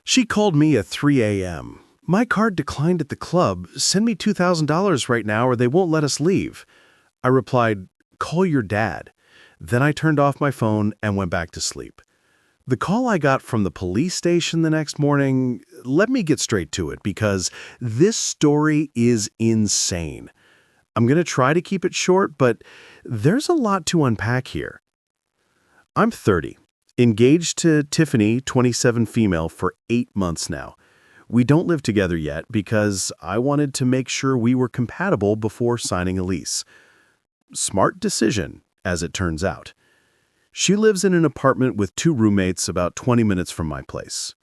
She called me at 3 a.m. My card declined at the club. Send me $2,000 right now or they won't let us leave. I replied, call your dad. Then I turned off my phone and went back to sleep. The call I got from the police station the next morning, let me get straight to it because this story is insane. I'm going to try to keep it short, but there's a lot to unpack here. I'm 30, engaged to Tiffany, 27 female, for 8 months now. We don't live together yet because I wanted to make sure we were compatible before signing a lease. Smart decision, as it turns out. She lives in an apartment with 2 roommates about 20 minutes from my place.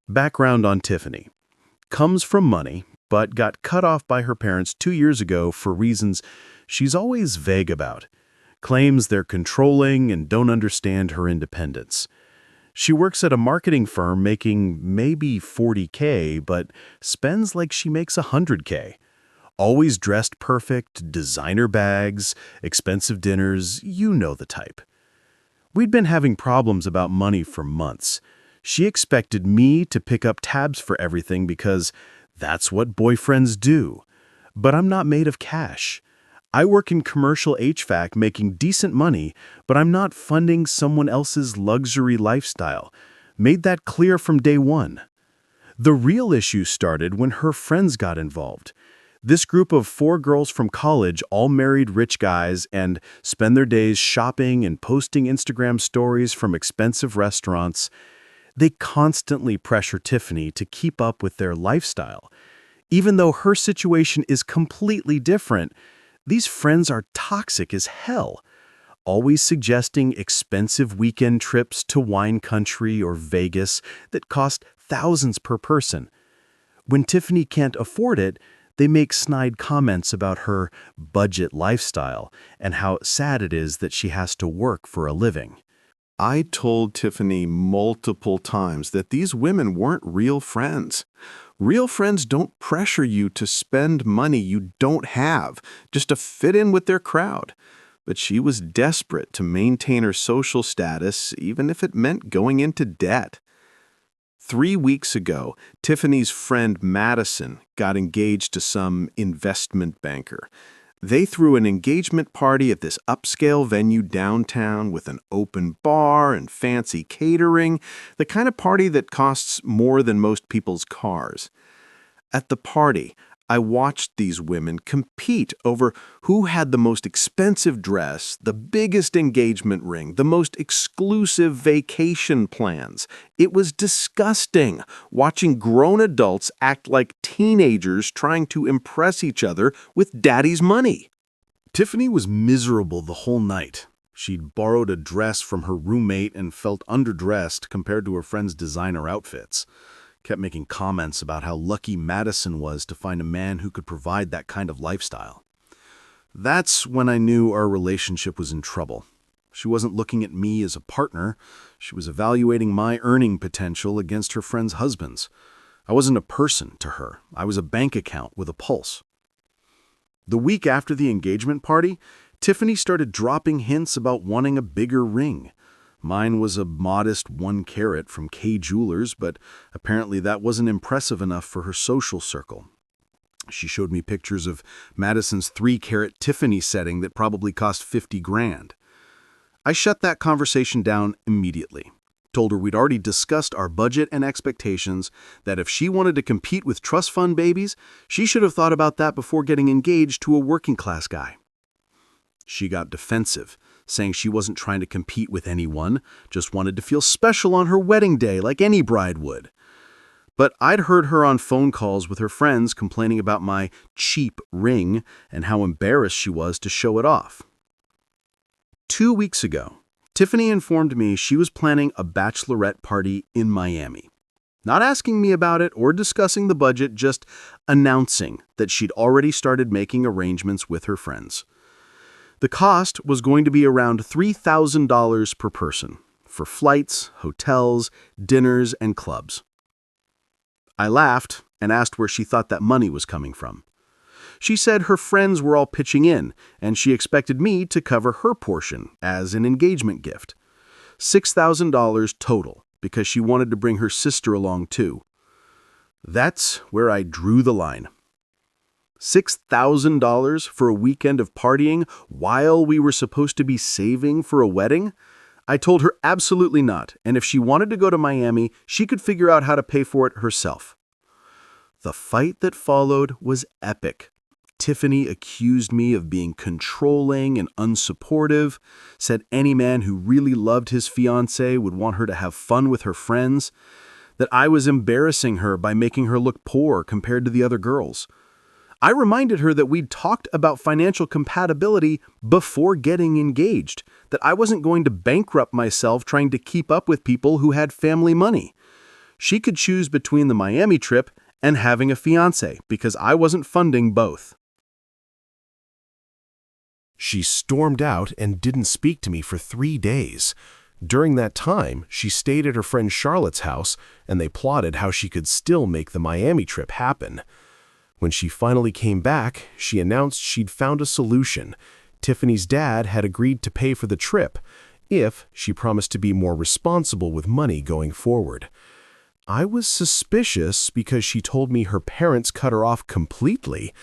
Background on Tiffany. Comes from money, but got cut off by her parents 2 years ago for reasons she's always vague about. Claims they're controlling and don't understand her independence. She works at a marketing firm making maybe $40K, but spends like she makes $100K. Always dressed perfect, designer bags, expensive dinners, you know the type. We'd been having problems about money for months. She expected me to pick up tabs for everything because that's what boyfriends do. But I'm not made of cash. I work in commercial HVAC making decent money, but I'm not funding someone else's luxury lifestyle. Made that clear from day one. The real issue started when her friends got involved. This group of 4 girls from college, all married rich guys, and spend their days shopping and posting Instagram stories from expensive restaurants. They constantly pressure Tiffany to keep up with their lifestyle. Even though her situation is completely different, these friends are toxic as hell, always suggesting expensive weekend trips to wine country or Vegas that cost thousands per person. When Tiffany can't afford it, they make snide comments about her budget lifestyle and how sad it is that she has to work for a living. I told Tiffany multiple times that these women weren't real friends. Real friends don't pressure you to spend money you don't have just to fit in with their crowd. But she was desperate to maintain her social status, even if it meant going into debt. 3 weeks ago, Tiffany's friend Madison got engaged to some investment banker. They threw an engagement party at this upscale venue downtown with an open bar and fancy catering, the kind of party that costs more than most people's cars. At the party, I watched these women compete over who had the most expensive dress, the biggest engagement ring, the most exclusive vacation plans. It was disgusting watching grown adults act like teenagers trying to impress each other with daddy's money. Tiffany was miserable the whole night. She'd borrowed a dress from her roommate and felt underdressed compared to her friends' designer outfits. Kept making comments about how lucky Madison was to find a man who could provide that kind of lifestyle. That's when I knew our relationship was in trouble. She wasn't looking at me as a partner. She was evaluating my earning potential against her friends' husbands. I wasn't a person to her. I was a bank account with a pulse. The week after the engagement party, Tiffany started dropping hints about wanting a bigger ring. Mine was a modest 1 carat from K Jewelers, but apparently that wasn't impressive enough for her social circle. She showed me pictures of Madison's 3-carat Tiffany setting that probably cost $50,000. I shut that conversation down immediately. Told her we'd already discussed our budget and expectations, that if she wanted to compete with trust fund babies, she should have thought about that before getting engaged to a working-class guy. She got defensive, saying she wasn't trying to compete with anyone, just wanted to feel special on her wedding day like any bride would. But I'd heard her on phone calls with her friends complaining about my cheap ring and how embarrassed she was to show it off. 2 weeks ago, Tiffany informed me she was planning a bachelorette party in Miami. Not asking me about it or discussing the budget, just announcing that she'd already started making arrangements with her friends. The cost was going to be around $3,000 per person for flights, hotels, dinners, and clubs. I laughed and asked where she thought that money was coming from. She said her friends were all pitching in, and she expected me to cover her portion as an engagement gift. $6,000 total, because she wanted to bring her sister along too. That's where I drew the line. $6,000 for a weekend of partying while we were supposed to be saving for a wedding? I told her absolutely not, and if she wanted to go to Miami, she could figure out how to pay for it herself. The fight that followed was epic. Tiffany accused me of being controlling and unsupportive, said any man who really loved his fiancée would want her to have fun with her friends, that I was embarrassing her by making her look poor compared to the other girls. I reminded her that we'd talked about financial compatibility before getting engaged, that I wasn't going to bankrupt myself trying to keep up with people who had family money. She could choose between the Miami trip and having a fiancé because I wasn't funding both. She stormed out and didn't speak to me for 3 days. During that time, she stayed at her friend Charlotte's house, and they plotted how she could still make the Miami trip happen. When she finally came back, she announced she'd found a solution. Tiffany's dad had agreed to pay for the trip, if she promised to be more responsible with money going forward. I was suspicious because she told me her parents cut her off completely,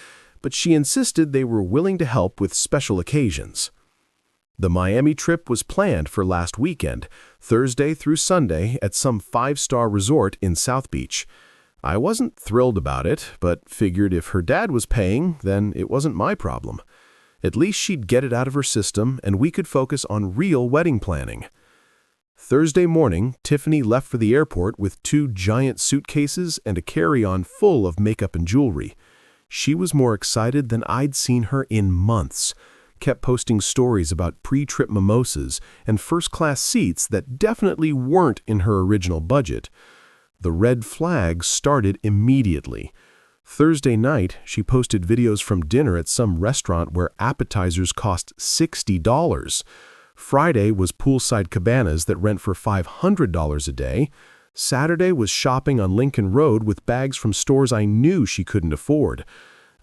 but she insisted they were willing to help with special occasions. The Miami trip was planned for last weekend, Thursday through Sunday, at some 5-star resort in South Beach. I wasn't thrilled about it, but figured if her dad was paying, then it wasn't my problem. At least she'd get it out of her system, and we could focus on real wedding planning. Thursday morning, Tiffany left for the airport with 2 giant suitcases and a carry-on full of makeup and jewelry. She was more excited than I'd seen her in months, kept posting stories about pre-trip mimosas and first-class seats that definitely weren't in her original budget. The red flags started immediately. Thursday night, she posted videos from dinner at some restaurant where appetizers cost $60. Friday was poolside cabanas that rent for $500 a day. Saturday was shopping on Lincoln Road with bags from stores I knew she couldn't afford.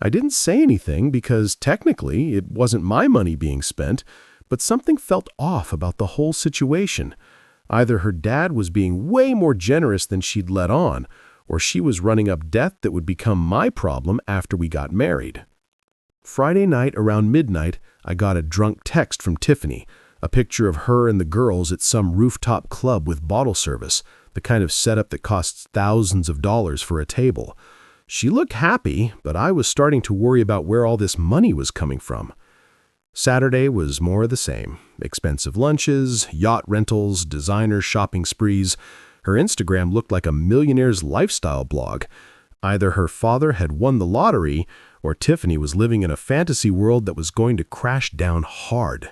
I didn't say anything because technically it wasn't my money being spent, but something felt off about the whole situation. Either her dad was being way more generous than she'd let on, or she was running up debt that would become my problem after we got married. Friday night around midnight, I got a drunk text from Tiffany, a picture of her and the girls at some rooftop club with bottle service, the kind of setup that costs thousands of dollars for a table. She looked happy, but I was starting to worry about where all this money was coming from. Saturday was more of the same. Expensive lunches, yacht rentals, designer shopping sprees. Her Instagram looked like a millionaire's lifestyle blog. Either her father had won the lottery, or Tiffany was living in a fantasy world that was going to crash down hard.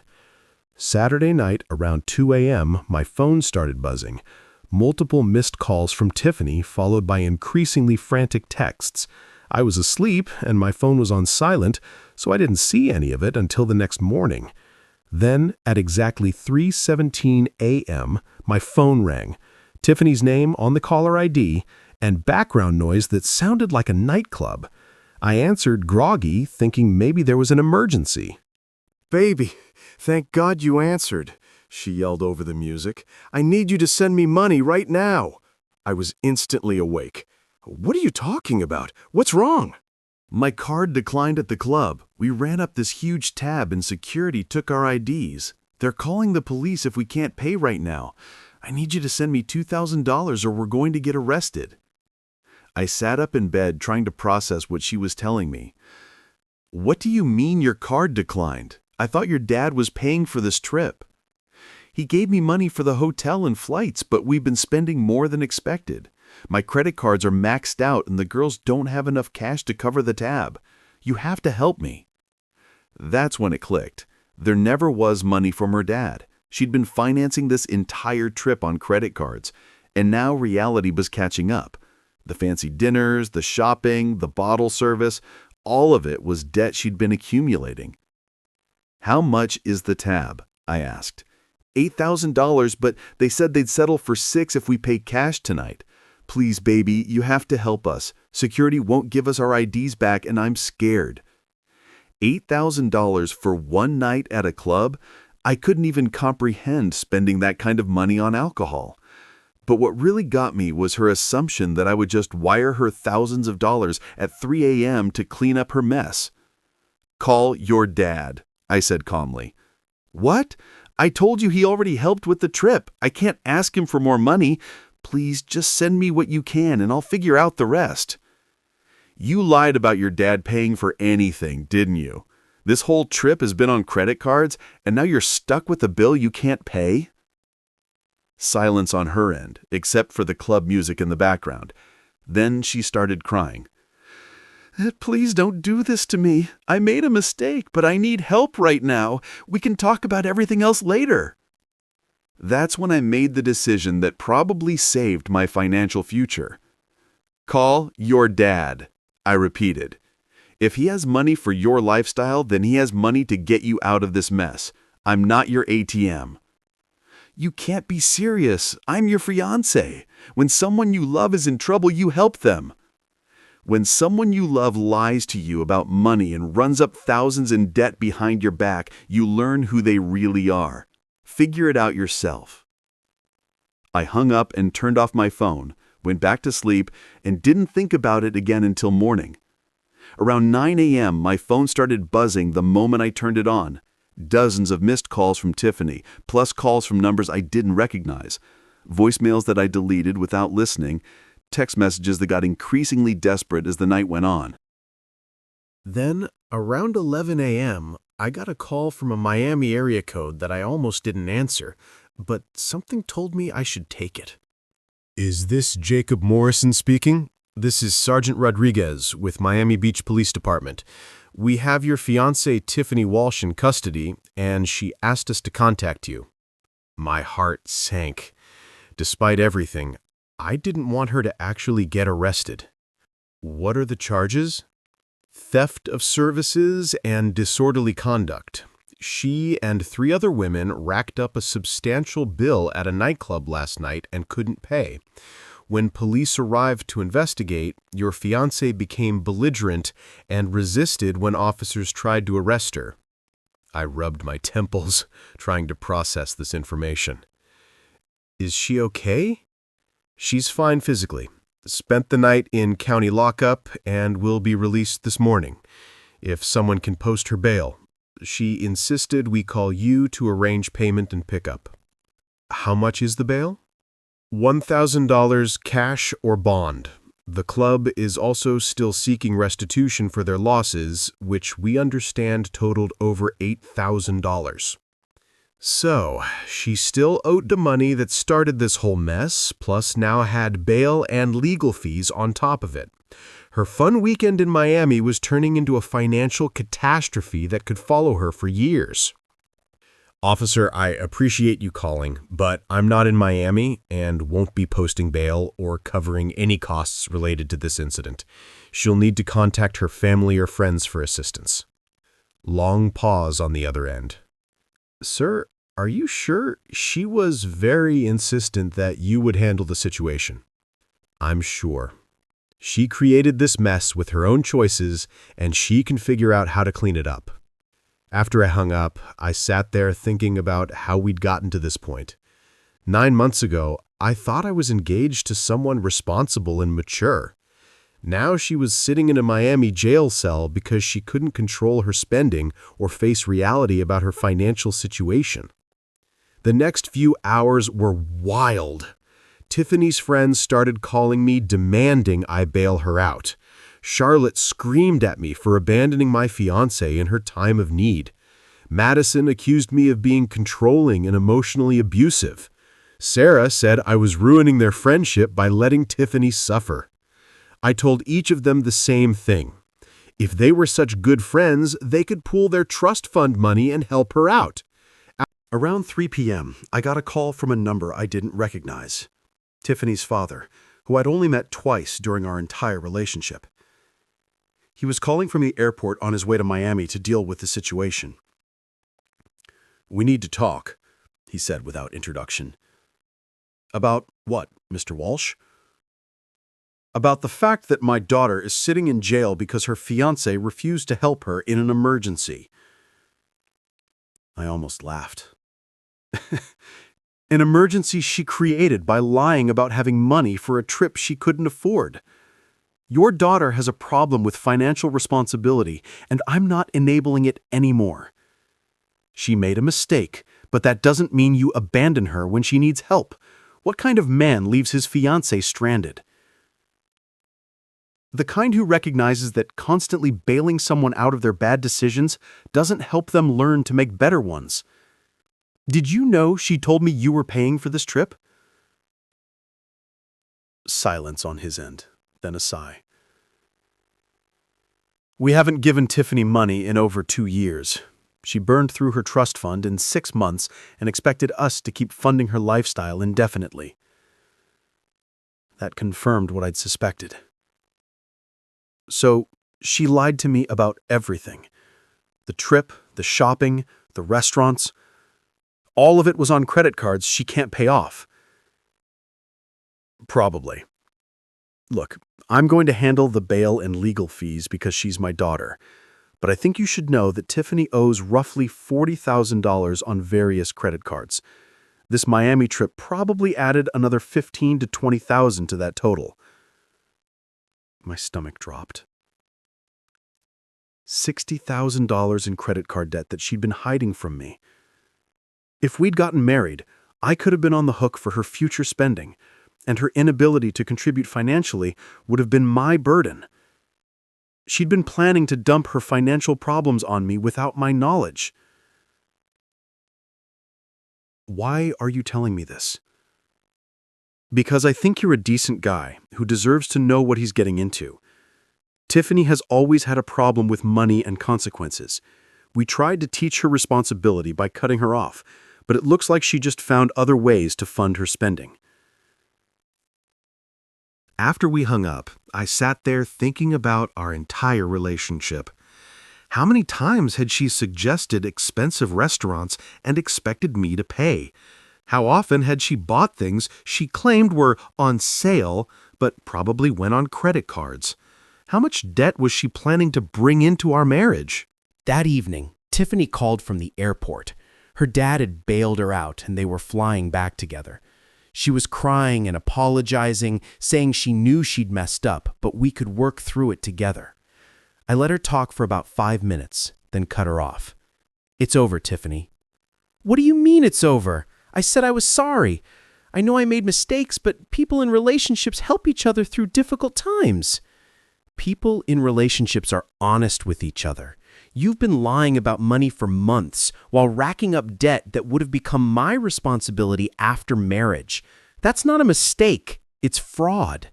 Saturday night around 2 a.m., my phone started buzzing. Multiple missed calls from Tiffany, followed by increasingly frantic texts. I was asleep, and my phone was on silent, so I didn't see any of it until the next morning. Then, at exactly 3:17 a.m., my phone rang. Tiffany's name on the caller ID, and background noise that sounded like a nightclub. I answered groggy, thinking maybe there was an emergency. "Baby, thank God you answered," she yelled over the music. "I need you to send me money right now." I was instantly awake. "What are you talking about? What's wrong?" My card declined at the club. We ran up this huge tab and security took our IDs. They're calling the police if we can't pay right now. I need you to send me $2,000 or we're going to get arrested. I sat up in bed trying to process what she was telling me. What do you mean your card declined? I thought your dad was paying for this trip. He gave me money for the hotel and flights, but we've been spending more than expected. My credit cards are maxed out and the girls don't have enough cash to cover the tab. You have to help me. That's when it clicked. There never was money from her dad. She'd been financing this entire trip on credit cards, and now reality was catching up. The fancy dinners, the shopping, the bottle service, all of it was debt she'd been accumulating. How much is the tab? I asked. $8,000, but they said they'd settle for $6,000 if we pay cash tonight. Please, baby, you have to help us. Security won't give us our IDs back, and I'm scared. $8,000 for one night at a club? I couldn't even comprehend spending that kind of money on alcohol. But what really got me was her assumption that I would just wire her thousands of dollars at 3 a.m. to clean up her mess. "Call your dad," I said calmly. "What? I told you he already helped with the trip. I can't ask him for more money. Please just send me what you can and I'll figure out the rest." "You lied about your dad paying for anything, didn't you? This whole trip has been on credit cards and now you're stuck with a bill you can't pay?" Silence on her end, except for the club music in the background. Then she started crying. "Please don't do this to me. I made a mistake, but I need help right now. We can talk about everything else later." That's when I made the decision that probably saved my financial future. "Call your dad," I repeated. "If he has money for your lifestyle, then he has money to get you out of this mess. I'm not your ATM." "You can't be serious. I'm your fiancé. When someone you love is in trouble, you help them." When someone you love lies to you about money and runs up thousands in debt behind your back, you learn who they really are. Figure it out yourself. I hung up and turned off my phone, went back to sleep, and didn't think about it again until morning. Around 9 a.m., my phone started buzzing the moment I turned it on. Dozens of missed calls from Tiffany, plus calls from numbers I didn't recognize, voicemails that I deleted without listening, text messages that got increasingly desperate as the night went on. Then, around 11 a.m., I got a call from a Miami area code that I almost didn't answer, but something told me I should take it. "Is this Jacob Morrison speaking? This is Sergeant Rodriguez with Miami Beach Police Department. We have your fiancée Tiffany Walsh in custody, and she asked us to contact you." My heart sank. Despite everything, I didn't want her to actually get arrested. "What are the charges?" "Theft of services and disorderly conduct. She and 3 other women racked up a substantial bill at a nightclub last night and couldn't pay. When police arrived to investigate, your fiancé became belligerent and resisted when officers tried to arrest her." I rubbed my temples, trying to process this information. "Is she okay?" "She's fine physically. Spent the night in county lockup and will be released this morning, if someone can post her bail. She insisted we call you to arrange payment and pickup." "How much is the bail?" $1,000 cash or bond. The club is also still seeking restitution for their losses, which we understand totaled over $8,000. So, she still owed the money that started this whole mess, plus now had bail and legal fees on top of it. Her fun weekend in Miami was turning into a financial catastrophe that could follow her for years. "Officer, I appreciate you calling, but I'm not in Miami and won't be posting bail or covering any costs related to this incident. She'll need to contact her family or friends for assistance." Long pause on the other end. "Sir, are you sure? She was very insistent that you would handle the situation." "I'm sure. She created this mess with her own choices, and she can figure out how to clean it up." After I hung up, I sat there thinking about how we'd gotten to this point. 9 months ago, I thought I was engaged to someone responsible and mature. Now she was sitting in a Miami jail cell because she couldn't control her spending or face reality about her financial situation. The next few hours were wild. Tiffany's friends started calling me demanding I bail her out. Charlotte screamed at me for abandoning my fiancé in her time of need. Madison accused me of being controlling and emotionally abusive. Sarah said I was ruining their friendship by letting Tiffany suffer. I told each of them the same thing. If they were such good friends, they could pool their trust fund money and help her out. Around 3 p.m., I got a call from a number I didn't recognize. Tiffany's father, who I'd only met twice during our entire relationship. He was calling from the airport on his way to Miami to deal with the situation. "We need to talk," he said without introduction. "About what, Mr. Walsh?" "About the fact that my daughter is sitting in jail because her fiancé refused to help her in an emergency." I almost laughed. An emergency she created by lying about having money for a trip she couldn't afford. Your daughter has a problem with financial responsibility, and I'm not enabling it anymore. She made a mistake, but that doesn't mean you abandon her when she needs help. What kind of man leaves his fiancée stranded? The kind who recognizes that constantly bailing someone out of their bad decisions doesn't help them learn to make better ones. Did you know she told me you were paying for this trip? Silence on his end, then a sigh. We haven't given Tiffany money in over 2 years. She burned through her trust fund in 6 months and expected us to keep funding her lifestyle indefinitely. That confirmed what I'd suspected. So, she lied to me about everything. The trip, the shopping, the restaurants. All of it was on credit cards she can't pay off. Probably. Look, I'm going to handle the bail and legal fees because she's my daughter. But I think you should know that Tiffany owes roughly $40,000 on various credit cards. This Miami trip probably added another $15,000 to $20,000 to that total. My stomach dropped. $60,000 in credit card debt that she'd been hiding from me. If we'd gotten married, I could have been on the hook for her future spending, and her inability to contribute financially would have been my burden. She'd been planning to dump her financial problems on me without my knowledge. Why are you telling me this? Because I think you're a decent guy who deserves to know what he's getting into. Tiffany has always had a problem with money and consequences. We tried to teach her responsibility by cutting her off, but it looks like she just found other ways to fund her spending. After we hung up, I sat there thinking about our entire relationship. How many times had she suggested expensive restaurants and expected me to pay? How often had she bought things she claimed were on sale, but probably went on credit cards? How much debt was she planning to bring into our marriage? That evening, Tiffany called from the airport. Her dad had bailed her out, and they were flying back together. She was crying and apologizing, saying she knew she'd messed up, but we could work through it together. I let her talk for about 5 minutes, then cut her off. "It's over, Tiffany." "What do you mean it's over? I said I was sorry. I know I made mistakes, but people in relationships help each other through difficult times." People in relationships are honest with each other. You've been lying about money for months while racking up debt that would have become my responsibility after marriage. That's not a mistake. It's fraud.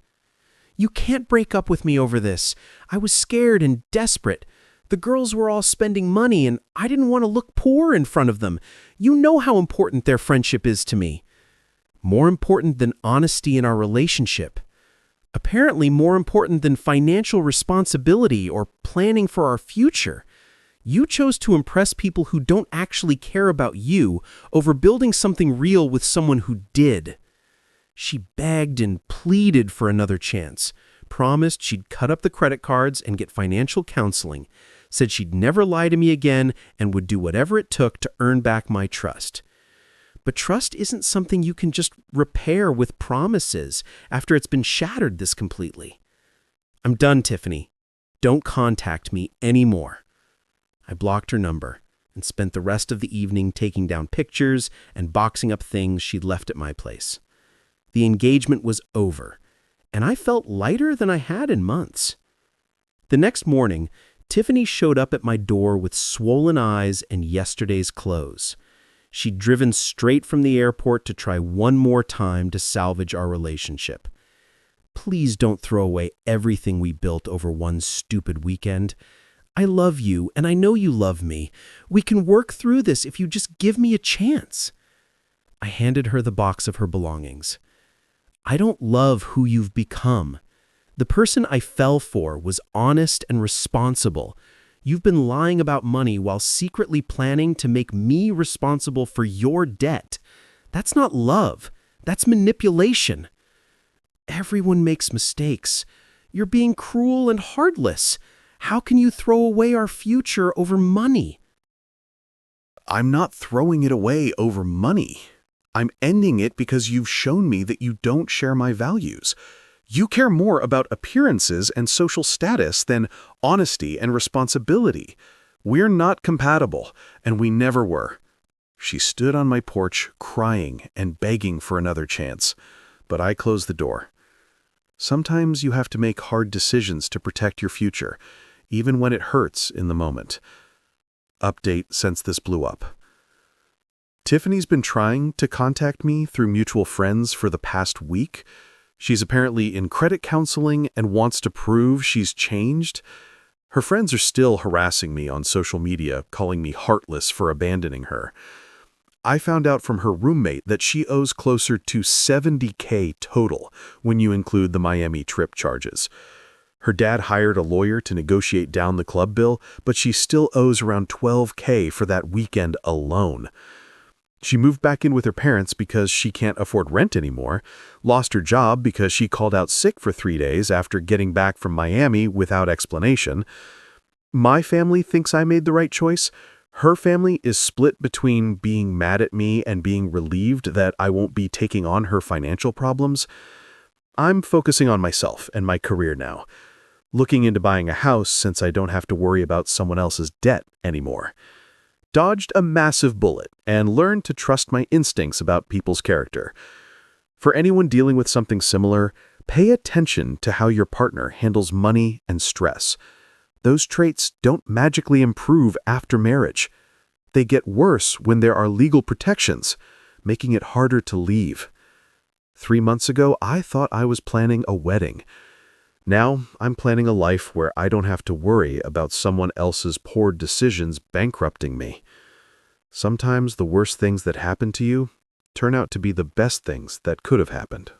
You can't break up with me over this. I was scared and desperate. The girls were all spending money, and I didn't want to look poor in front of them. You know how important their friendship is to me. More important than honesty in our relationship. Apparently more important than financial responsibility or planning for our future. You chose to impress people who don't actually care about you over building something real with someone who did. She begged and pleaded for another chance, promised she'd cut up the credit cards and get financial counseling, said she'd never lie to me again and would do whatever it took to earn back my trust. But trust isn't something you can just repair with promises after it's been shattered this completely. "I'm done, Tiffany. Don't contact me anymore." I blocked her number and spent the rest of the evening taking down pictures and boxing up things she'd left at my place. The engagement was over, and I felt lighter than I had in months. The next morning, Tiffany showed up at my door with swollen eyes and yesterday's clothes. She'd driven straight from the airport to try one more time to salvage our relationship. "Please don't throw away everything we built over one stupid weekend. I love you, and I know you love me. We can work through this if you just give me a chance." I handed her the box of her belongings. "I don't love who you've become. The person I fell for was honest and responsible. You've been lying about money while secretly planning to make me responsible for your debt. That's not love. That's manipulation. Everyone makes mistakes. You're being cruel and heartless. How can you throw away our future over money?" I'm not throwing it away over money. I'm ending it because you've shown me that you don't share my values. You care more about appearances and social status than honesty and responsibility. We're not compatible, and we never were." She stood on my porch, crying and begging for another chance, but I closed the door. Sometimes you have to make hard decisions to protect your future, even when it hurts in the moment. Update since this blew up. Tiffany's been trying to contact me through mutual friends for the past week. She's apparently in credit counseling and wants to prove she's changed. Her friends are still harassing me on social media, calling me heartless for abandoning her. I found out from her roommate that she owes closer to $70K total when you include the Miami trip charges. Her dad hired a lawyer to negotiate down the club bill, but she still owes around $12K for that weekend alone. She moved back in with her parents because she can't afford rent anymore, lost her job because she called out sick for 3 days after getting back from Miami without explanation. My family thinks I made the right choice. Her family is split between being mad at me and being relieved that I won't be taking on her financial problems. I'm focusing on myself and my career now, looking into buying a house since I don't have to worry about someone else's debt anymore. Dodged a massive bullet and learned to trust my instincts about people's character. For anyone dealing with something similar, pay attention to how your partner handles money and stress. Those traits don't magically improve after marriage. They get worse when there are legal protections, making it harder to leave. 3 months ago, I thought I was planning a wedding. Now, I'm planning a life where I don't have to worry about someone else's poor decisions bankrupting me. Sometimes the worst things that happen to you turn out to be the best things that could have happened.